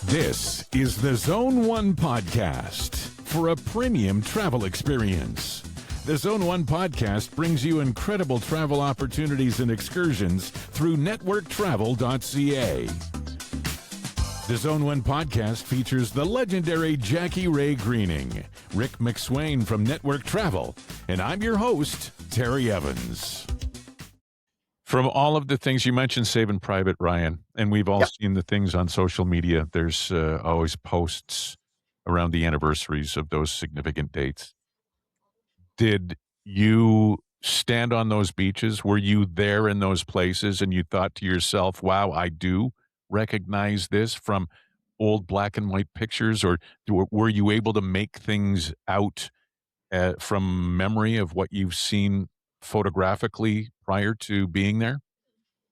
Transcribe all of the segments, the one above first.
This is the Zone 1 podcast for a premium travel experience. The Zone 1 podcast brings you incredible travel opportunities and excursions through networktravel.ca. The Zone 1 podcast features the legendary Jackie Ray Greening, Rick McSwain from Network Travel, and I'm your host, Terry Evans. From all of the things you mentioned, Saving Private Ryan, and we've all seen the things on social media. There's always posts around the anniversaries of those significant dates. Did you stand on those beaches? Were you there in those places and you thought to yourself, wow, I do recognize this from old black and white pictures? Or were you able to make things out from memory of what you've seen photographically prior to being there?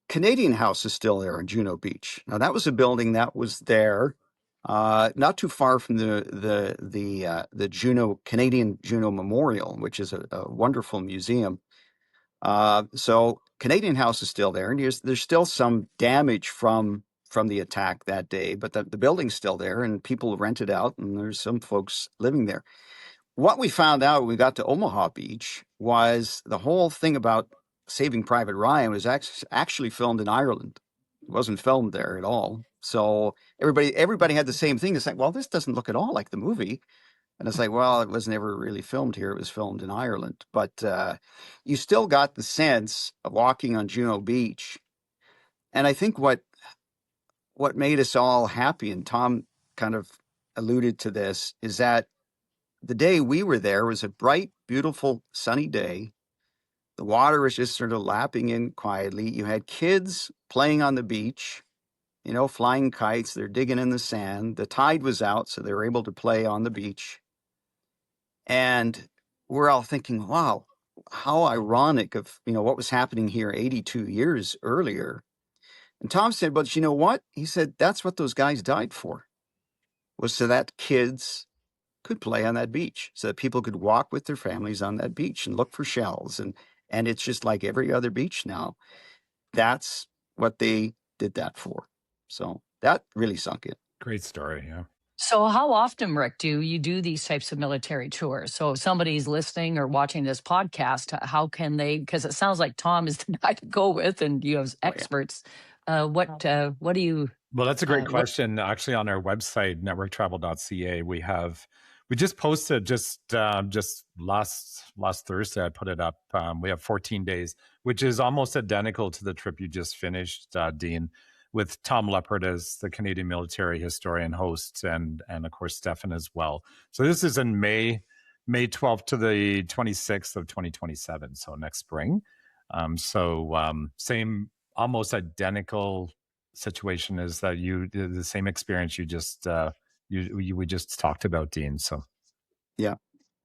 Canadian House is still there in Juno Beach. Now, that was a building that was there not too far from the Canadian Juno Memorial, which is a wonderful museum. So Canadian House is still there, and there's still some damage from the attack that day, but the building's still there, and people rent it out, and there's some folks living there. What we found out when we got to Omaha Beach was the whole thing about Saving Private Ryan was actually filmed in Ireland. It wasn't filmed there at all. So everybody had the same thing. It's like, well, this doesn't look at all like the movie. And it's like, well, it was never really filmed here. It was filmed in Ireland. But you still got the sense of walking on Juno Beach. And I think what made us all happy, and Tom kind of alluded to this, is that the day we were there was a bright, beautiful, sunny day. The water was just sort of lapping in quietly. You had kids playing on the beach, flying kites. They're digging in the sand. The tide was out, so they were able to play on the beach. And we're all thinking, wow, how ironic of, what was happening here 82 years earlier. And Tom said, but you know what? He said, that's what those guys died for, was so that kids could play on that beach, so that people could walk with their families on that beach and look for shells. And it's just like every other beach now. That's what they did that for. So that really sunk in. Great story, yeah. So how often, Rick, do you do these types of military tours? So if somebody's listening or watching this podcast, how can they, because it sounds like Tom is the guy to go with and you have experts. What do you... Well, that's a great question. Actually, on our website, networktravel.ca, we just posted just last Thursday. I put it up. We have 14 days, which is almost identical to the trip you just finished, Dean, with Tom Leppard as the Canadian military historian host, and of course Stefan as well. So this is in May 12th to the 26th of 2027. So next spring. Same, almost identical situation as that. The same experience we just talked about, Dean. So yeah,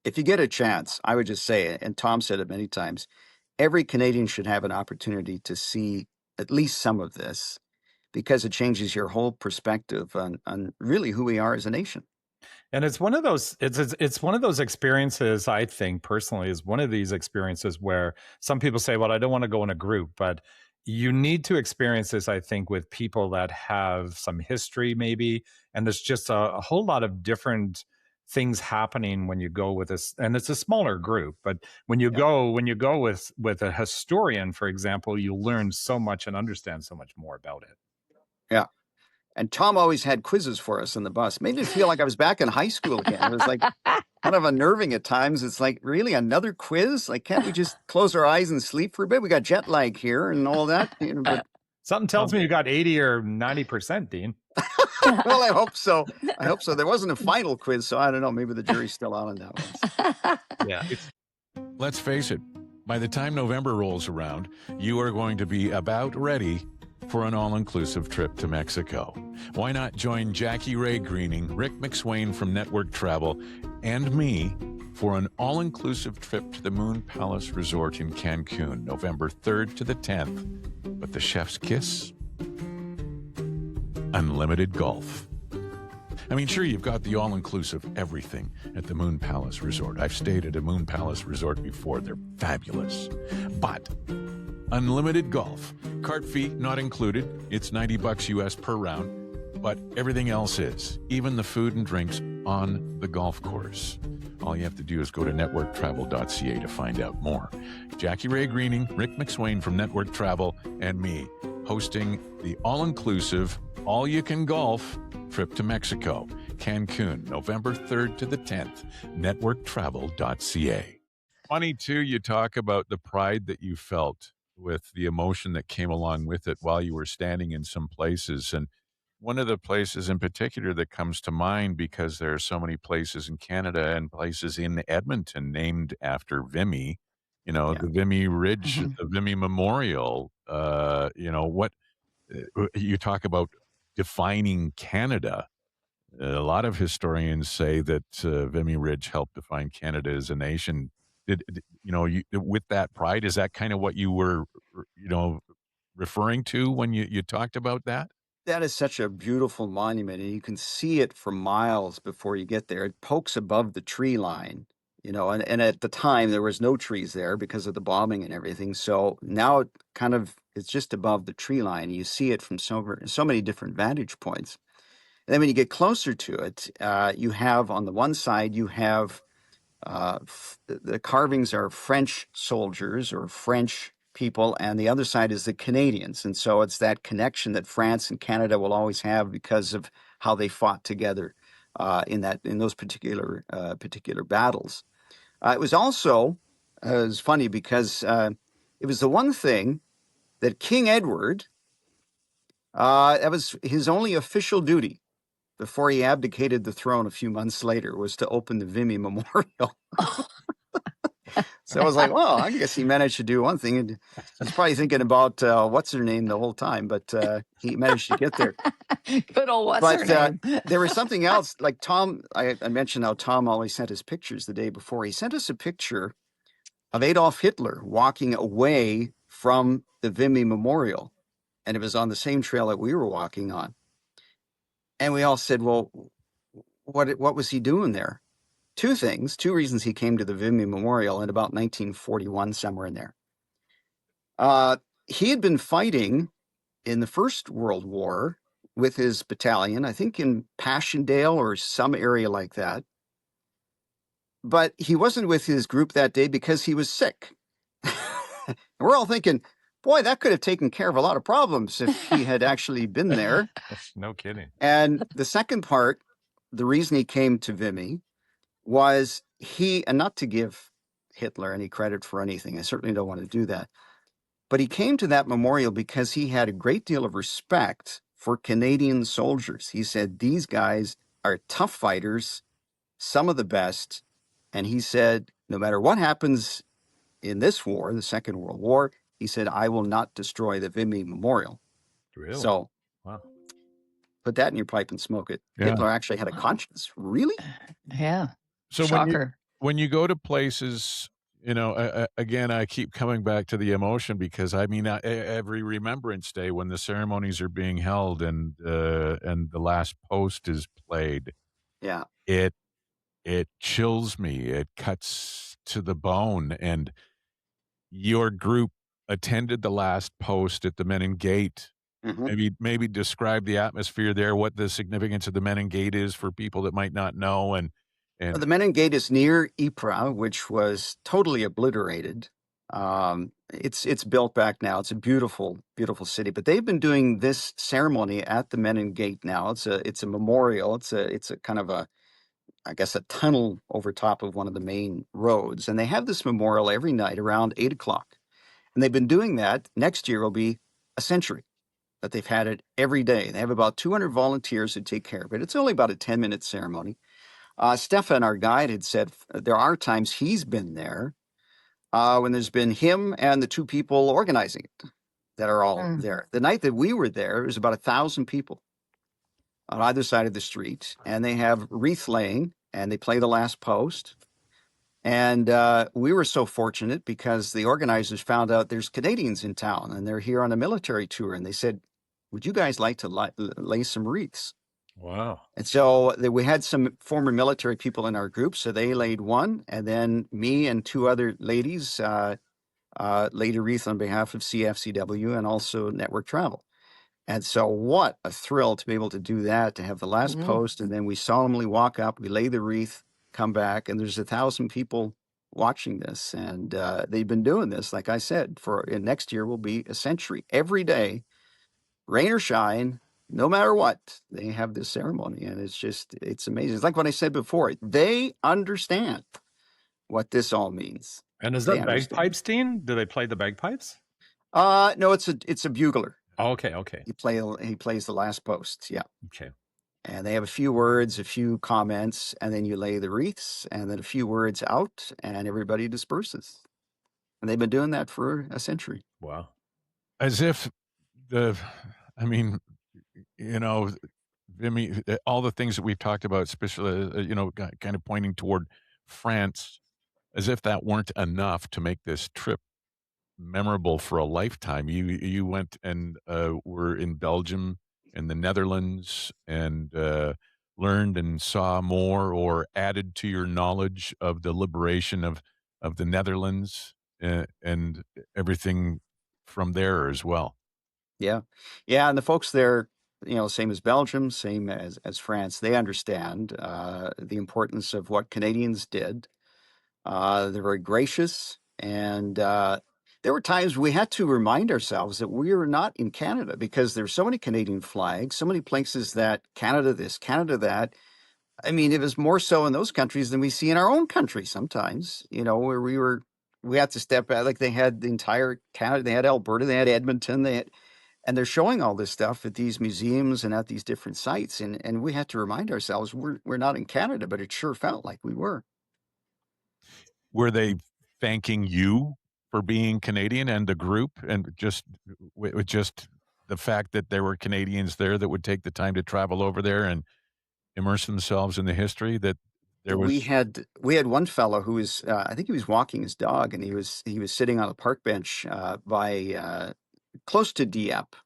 if you get a chance, I would just say, and Tom said it many times, every Canadian should have an opportunity to see at least some of this, because it changes your whole perspective on really who we are as a nation. And it's one of those experiences, I think personally, is one of these experiences where some people say, well, I don't want to go in a group, but you need to experience this, I think, with people that have some history maybe. And there's just a whole lot of different things happening when you go with this, and it's a smaller group, but when you go with a historian, for example, you learn so much and understand so much more about it. Yeah. And Tom always had quizzes for us on the bus. Made me feel like I was back in high school again. It was like kind of unnerving at times. It's like, really, another quiz? Like, can't we just close our eyes and sleep for a bit? We got jet lag here and all that. But something tells me you got 80 or 90%, Dean. Well, I hope so. There wasn't a final quiz, so I don't know. Maybe the jury's still out on that one. Yeah. Let's face it, by the time November rolls around, you are going to be about ready for an all-inclusive trip to Mexico. Why not join Jackie Ray Greening, Rick McSwain from Network Travel, and me for an all-inclusive trip to the Moon Palace Resort in Cancun, November 3rd to the 10th. But the chef's kiss? Unlimited golf. I mean, sure, you've got the all-inclusive everything at the Moon Palace Resort. I've stayed at a Moon Palace Resort before. They're fabulous. But unlimited golf. Cart fee not included. It's $90 US per round. but everything else is, even the food and drinks on the golf course. All you have to do is go to networktravel.ca to find out more. Jackie Ray Greening, Rick McSwain from Network Travel, and me hosting the all-inclusive, all-you-can-golf trip to Mexico, Cancun, November 3rd to the 10th, networktravel.ca. Funny, too, you talk about the pride that you felt with the emotion that came along with it while you were standing in some places. And one of the places in particular that comes to mind, because there are so many places in Canada and places in Edmonton named after Vimy, Yeah. the Vimy Ridge, Mhm. the Vimy Memorial, what you talk about defining Canada. A lot of historians say that Vimy Ridge helped define Canada as a nation. With that pride, is that kind of what you were, referring to when you talked about that? That is such a beautiful monument, and you can see it for miles before you get there. It pokes above the tree line, and at the time there was no trees there because of the bombing and everything. So now it's just above the tree line. You see it from so many different vantage points. And then when you get closer to it, you have on the one side you have the carvings are French soldiers or French people, and the other side is the Canadians. And so it's that connection that France and Canada will always have because of how they fought together in those particular battles. It was also it was funny because it was the one thing that King Edward that was his only official duty before he abdicated the throne a few months later, was to open the Vimy Memorial. So I was like, well, I guess he managed to do one thing. And he's probably thinking about what's her name the whole time, but he managed to get there. Good old what's her name? There was something else, like Tom. I mentioned how Tom always sent us pictures the day before. He sent us a picture of Adolf Hitler walking away from the Vimy Memorial, and it was on the same trail that we were walking on. And we all said, well, what was he doing there? Two reasons he came to the Vimy Memorial in about 1941, somewhere in there. He had been fighting in the First World War with his battalion, I think in Passchendaele or some area like that. But he wasn't with his group that day because he was sick. And we're all thinking, boy, that could have taken care of a lot of problems if he had actually been there. No kidding. And the second part, the reason he came to Vimy was and not to give Hitler any credit for anything, I certainly don't want to do that, but he came to that memorial because he had a great deal of respect for Canadian soldiers. He said, these guys are tough fighters, some of the best. And he said, no matter what happens in this war, the Second World War, he said, I will not destroy the Vimy Memorial. Really? So Wow. put that in your pipe and smoke it. Yeah. Hitler actually had a conscience. Really? Yeah. So Shocker. when you go to places, again, I keep coming back to the emotion because every Remembrance Day when the ceremonies are being held and the last post is played, Yeah. it chills me. It cuts to the bone. And your group attended the last post at the Menin Gate. Mm-hmm. Maybe describe the atmosphere there, what the significance of the Menin Gate is for people that might not know. And The Menin Gate is near Ypres, which was totally obliterated. It's built back now. It's a beautiful, beautiful city. But they've been doing this ceremony at the Menin Gate now. It's a memorial. It's a kind of a tunnel over top of one of the main roads. And they have this memorial every night around 8:00. And they've been doing that. Next year will be a century that they've had it every day. They have about 200 volunteers who take care of it. It's only about a 10-minute ceremony. Stefan, our guide, had said there are times he's been there when there's been him and the two people organizing it that are all there. The night that we were there, it was about 1,000 people on either side of the street, and they have wreath laying, and they play the last post. And we were so fortunate because the organizers found out there's Canadians in town, and they're here on a military tour, and they said, would you guys like to lay some wreaths? Wow. And so we had some former military people in our group, so they laid one, and then me and two other ladies laid a wreath on behalf of CFCW and also Network Travel. And so what a thrill to be able to do that, to have the last post, and then we solemnly walk up, we lay the wreath, come back, and there's 1,000 people watching this. And they've been doing this, like I said, next year will be a century. Every day, rain or shine, no matter what, they have this ceremony. And it's amazing. It's like what I said before. They understand what this all means. And is They that understand. bagpipes, Dean? Do they play the bagpipes? No, it's a bugler. Oh, okay. He plays the last post. Yeah. Okay. And they have a few words, a few comments, and then you lay the wreaths, and then a few words out, and everybody disperses. And they've been doing that for a century. Wow. As if Vimy, all the things that we've talked about, especially, kind of pointing toward France, as if that weren't enough to make this trip memorable for a lifetime. You went and were in Belgium and the Netherlands and learned and saw more, or added to your knowledge of the liberation of the Netherlands and everything from there as well. Yeah. And the folks there, same as Belgium, same as France, they understand the importance of what Canadians did. They're very gracious, and there were times we had to remind ourselves that we were not in Canada, because there's so many Canadian flags, so many places that Canada this, Canada that. I mean, it was more so in those countries than we see in our own country sometimes, where we had to step back. Like, they had the entire Canada, they had Alberta, they had Edmonton, and they're showing all this stuff at these museums and at these different sites. And we had to remind ourselves we're not in Canada, but it sure felt like we were. Were they thanking you for being Canadian and the group, and just the fact that there were Canadians there that would take the time to travel over there and immerse themselves in the history, that there was? We had one fellow who was I think he was walking his dog, and he was sitting on a park bench by close to Dieppe,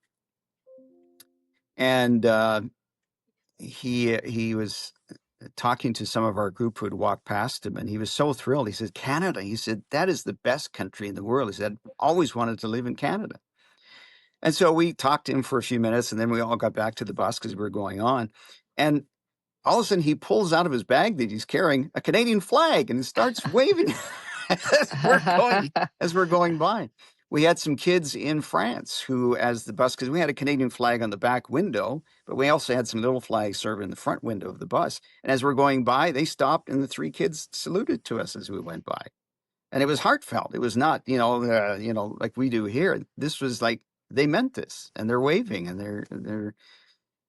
and he was talking to some of our group who had walked past him, and he was so thrilled. He said, Canada. He said, that is the best country in the world. He said, always wanted to live in Canada. And so we talked to him for a few minutes, and then we all got back to the bus because we were going on. And all of a sudden, he pulls out of his bag that he's carrying a Canadian flag and starts waving as we're going by. We had some kids in France who, as the bus, because we had a Canadian flag on the back window, but we also had some little flags serving in the front window of the bus. And as we're going by, they stopped, and the 3 kids saluted to us as we went by. And it was heartfelt. It was not, like we do here. This was like, they meant this, and they're waving, and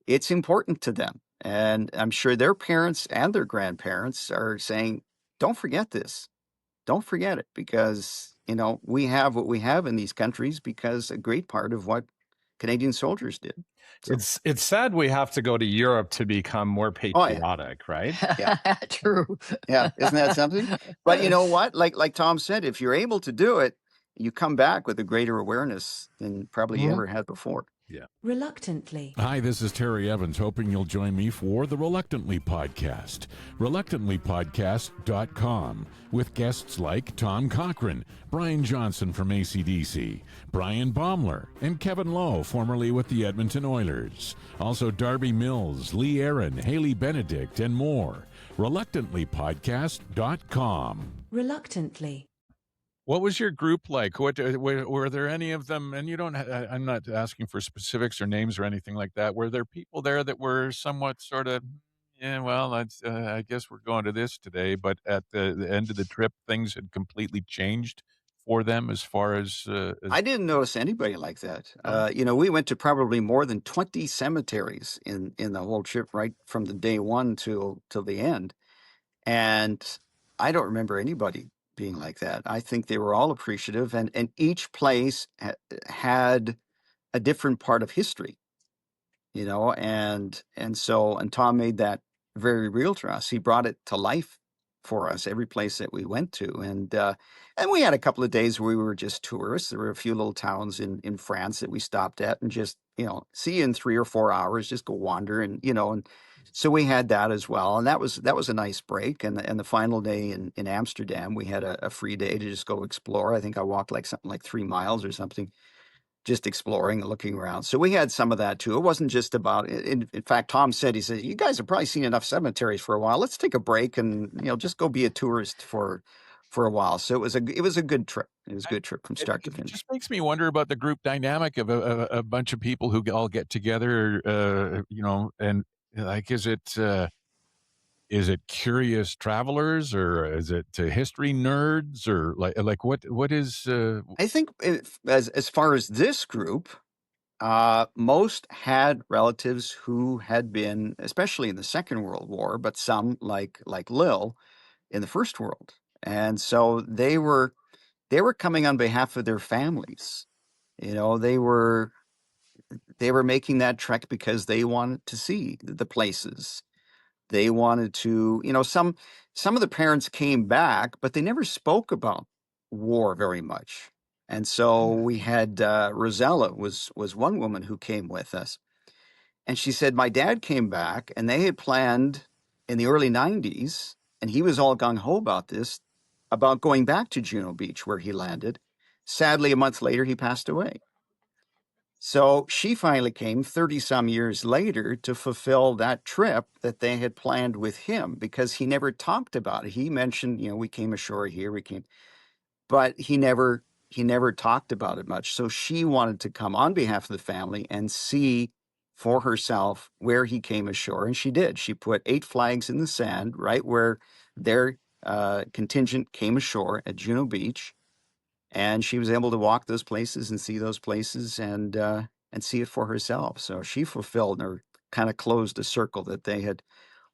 it's important to them. And I'm sure their parents and their grandparents are saying, don't forget this. Don't forget it, because, we have what we have in these countries because a great part of what Canadian soldiers did. So, It's sad we have to go to Europe to become more patriotic, right? Yeah. True. Yeah. Isn't that something? But you know what? Like Tom said, if you're able to do it, you come back with a greater awareness than probably you ever had before. Yeah. Reluctantly. Hi, this is Terry Evans, hoping you'll join me for the Reluctantly Podcast. ReluctantlyPodcast.com, with guests like Tom Cochran, Brian Johnson from AC/DC, Brian Baumler, and Kevin Lowe, formerly with the Edmonton Oilers. Also Darby Mills, Lee Aaron, Haley Benedict, and more. ReluctantlyPodcast.com. Reluctantly. What was your group like? Were there any of them? And you don't. I'm not asking for specifics or names or anything like that. Were there people there that were somewhat sort of, yeah, well, I guess we're going to this today, but at the end of the trip, things had completely changed for them as far as I didn't notice anybody like that. We went to probably more than 20 cemeteries in the whole trip, right from the day one till the end, and I don't remember anybody being like that. I think they were all appreciative, and each place had a different part of history, and Tom made that very real to us. He brought it to life for us every place that we went to, and we had a couple of days where we were just tourists. There were a few little towns in France that we stopped at and just see you in 3 or 4 hours, just go wander, and so we had that as well, and that was a nice break. And the final day in Amsterdam, we had a free day to just go explore. I think I walked something like 3 miles or something. just exploring and looking around. So we had some of that too. It wasn't just about. In fact, Tom said, he said, "You guys have probably seen enough cemeteries for a while. Let's take a break and just go be a tourist for a while." So it was a good trip. It was a good trip from start to It finish. just makes me wonder about the group dynamic of a bunch of people who all get together, and like, is it curious travelers, or is it history nerds, or like what is? I think as far as this group, most had relatives who had been, especially in the Second World War, but some like Lil in the First World, and so they were coming on behalf of their families. They were making that trek because they wanted to see the places. They wanted to, some of the parents came back, but they never spoke about war very much. And so we had Rosella was one woman who came with us, and she said my dad came back, and they had planned in the early '90s, and he was all gung ho about this, about going back to Juno Beach where he landed. Sadly, a month later, he passed away. So she finally came 30 some years later to fulfill that trip that they had planned with him, because he never talked about it. He mentioned, we came ashore here, but he never talked about it much. So she wanted to come on behalf of the family and see for herself where he came ashore. And she did. She put 8 flags in the sand right where their contingent came ashore at Juno Beach. And she was able to walk those places and see those places and see it for herself. So she fulfilled, or kind of closed a circle that they had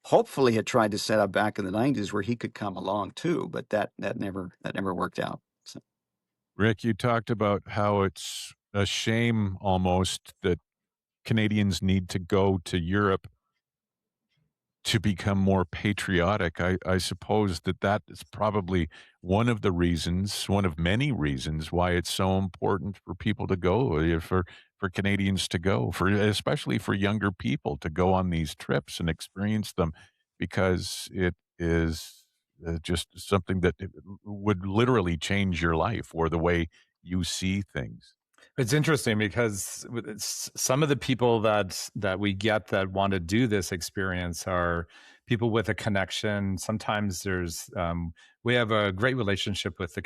hopefully had tried to set up back in the '90s, where he could come along too, but that never worked out. So. Rick, you talked about how it's a shame almost that Canadians need to go to Europe to become more patriotic. I suppose that is probably one of the reasons, one of many reasons, why it's so important for people to go, for Canadians to go, especially for younger people to go on these trips and experience them, because it is just something that would literally change your life or the way you see things. It's interesting because some of the people that we get that want to do this experience are people with a connection. Sometimes we have a great relationship with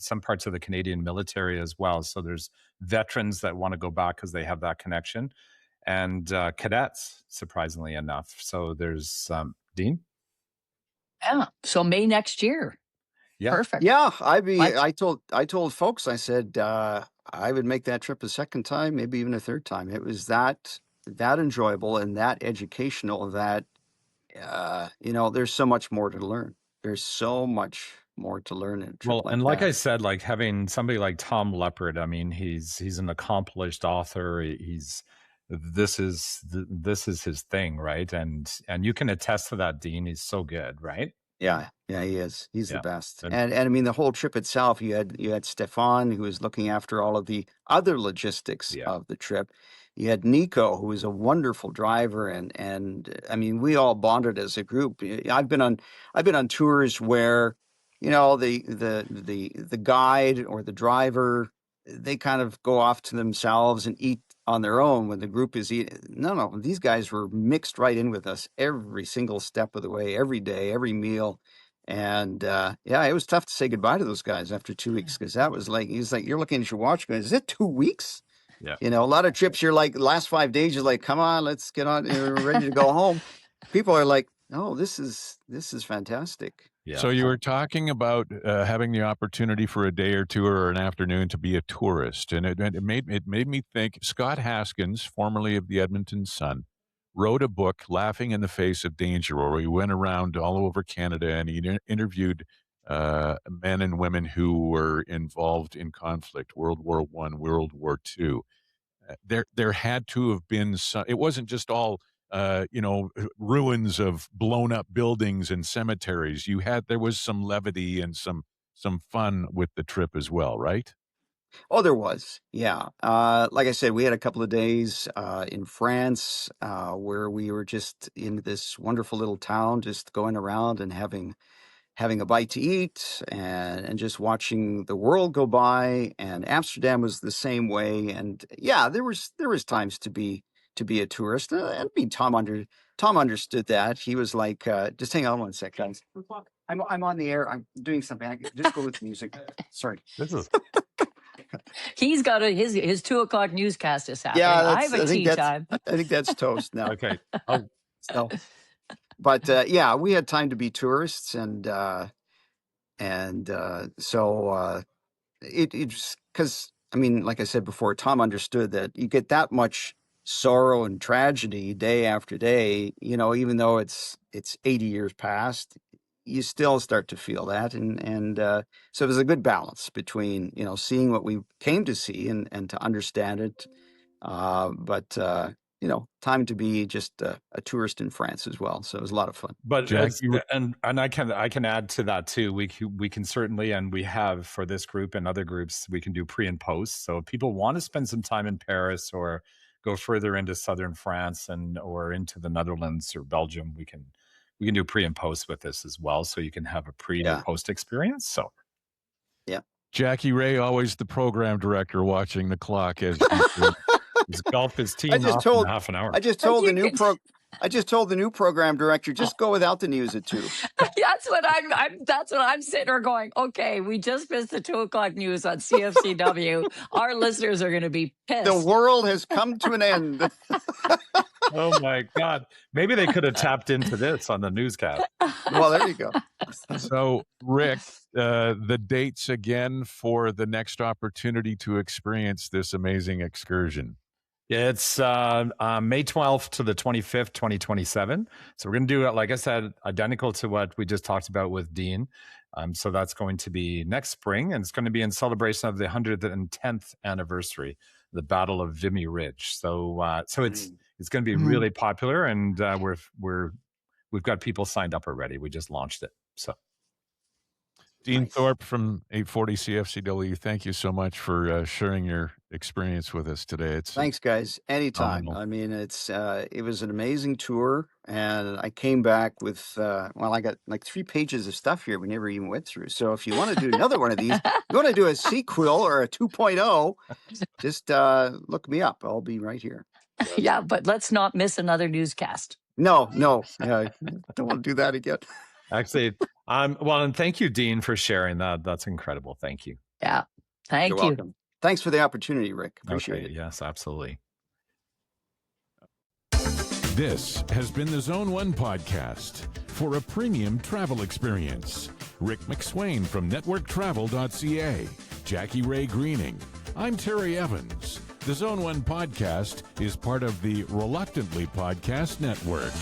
some parts of the Canadian military as well. So there's veterans that want to go back because they have that connection, and cadets, surprisingly enough. So there's Dean. Yeah. So May next year. Yeah. Perfect. Yeah, I told folks, I said I would make that trip a second time, maybe even a third time. It was that enjoyable and that educational that there's so much more to learn. There's so much more to learn in a trip like and like that. I said, like having somebody like Tom Leppard, I mean, he's an accomplished author. This is his thing, right? And you can attest to that, Dean. He's so good, right? Yeah, he is. He's the best. And- And I mean, the whole trip itself, you had Stefan, who was looking after all of the other logistics of the trip. You had Nico, who was a wonderful driver, and I mean, we all bonded as a group. I've been on tours where, the guide or the driver, they kind of go off to themselves and eat on their own when the group is eating. No, these guys were mixed right in with us every single step of the way, every day, every meal. And it was tough to say goodbye to those guys after 2 weeks, because that was like, you're looking at your watch going, is it 2 weeks? Yeah. A lot of trips, you're like, last 5 days, you're like, come on, let's get on, we're ready to go home. People are like, oh, this is fantastic. Yeah. So you were talking about having the opportunity for a day or two or an afternoon to be a tourist, and it made me think. Scott Haskins, formerly of the Edmonton Sun, wrote a book, "Laughing in the Face of Danger," where he went around all over Canada and he interviewed men and women who were involved in conflict, World War I, World War II. There had to have been some. It wasn't just all ruins of blown up buildings and cemeteries. There was some levity and some fun with the trip as well, right? Oh, there was. Yeah. Like I said, we had a couple of days in France where we were just in this wonderful little town, just going around and having having a bite to eat and just watching the world go by. And Amsterdam was the same way. And yeah, there was times to be a tourist. I mean, Tom understood that. He was like, just hang on one sec, guys. I'm on the air. I'm doing something. I just go with music. Sorry. This is He's got his 2:00 newscast is happening. Yeah, I have a tea time. I think that's toast now. okay. Oh, So, but yeah, we had time to be tourists, and so it's because I mean, like I said before, Tom understood that you get that much sorrow and tragedy day after day. You know, even though it's 80 years past, you still start to feel that, and so there's a good balance between seeing what we came to see and to understand it, but time to be just a tourist in France as well. So it was a lot of fun. but Jack, and I can add to that too. We can certainly, and we have for this group and other groups, we can do pre and post. So if people want to spend some time in Paris or go further into southern France or into the Netherlands or Belgium, we can do pre and post with this as well. So you can have a pre and post experience. So yeah, Jackie Ray, always the program director, watching the clock as his golf his team I just off told in half an hour. I just told the new program director, just go without the news at 2. That's what I'm sitting there going, okay, we just missed the 2:00 news on CFCW. Our listeners are going to be pissed. The world has come to an end. Oh my God. Maybe they could have tapped into this on the newscast. Well, there you go. So, Rick, the dates again for the next opportunity to experience this amazing excursion. Yeah, it's May 12th to the 25th, 2027. So we're going to do it, like I said, identical to what we just talked about with Dean. So that's going to be next spring, and it's going to be in celebration of the 110th anniversary, the Battle of Vimy Ridge. So it's going to be really popular, and we've got people signed up already. We just launched it. So. Dean Nice. Thorpe from 840 CFCW, thank you so much for sharing your experience with us today. Thanks, guys. Anytime. Phenomenal. I mean, it was an amazing tour, and I came back with I got like 3 pages of stuff here we never even went through. So if you want to do another one of these, you want to do a sequel or a 2.0, just look me up. I'll be right here. Yeah, but let's not miss another newscast. No, don't want to do that again. Actually, well, and thank you, Dean, for sharing that. That's incredible. Thank you. Yeah. Thank You're you. welcome. Thanks for the opportunity, Rick. Appreciate Okay, it. yes, absolutely. This has been the Zone 1 podcast. For a premium travel experience, Rick McSwain from networktravel.ca, Jackie Ray Greening. I'm Terry Evans. The Zone 1 podcast is part of the Reluctantly Podcast Network.